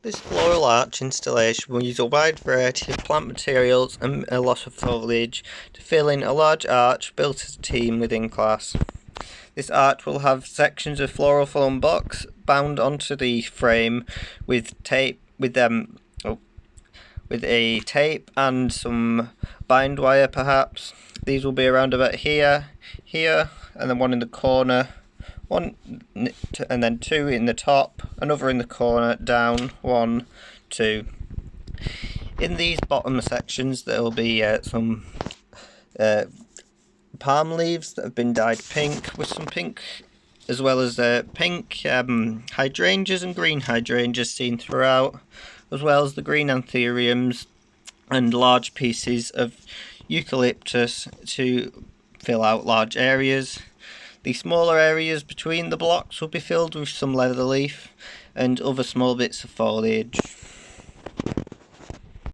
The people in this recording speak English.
This floral arch installation will use a wide variety of plant materials and a lot of foliage to fill in a large arch built as a team within class. This arch will have sections of floral foam box bound onto the frame with a tape and some bind wire perhaps. These will be around about here, and then one in the corner, one and then two in the top, another in the corner, down, 1, 2. In these bottom sections there will be some palm leaves that have been dyed pink with some pink, as well as pink hydrangeas and green hydrangeas seen throughout, as well as the green anthuriums and large pieces of eucalyptus to fill out large areas. The smaller areas between the blocks will be filled with some leather leaf and other small bits of foliage.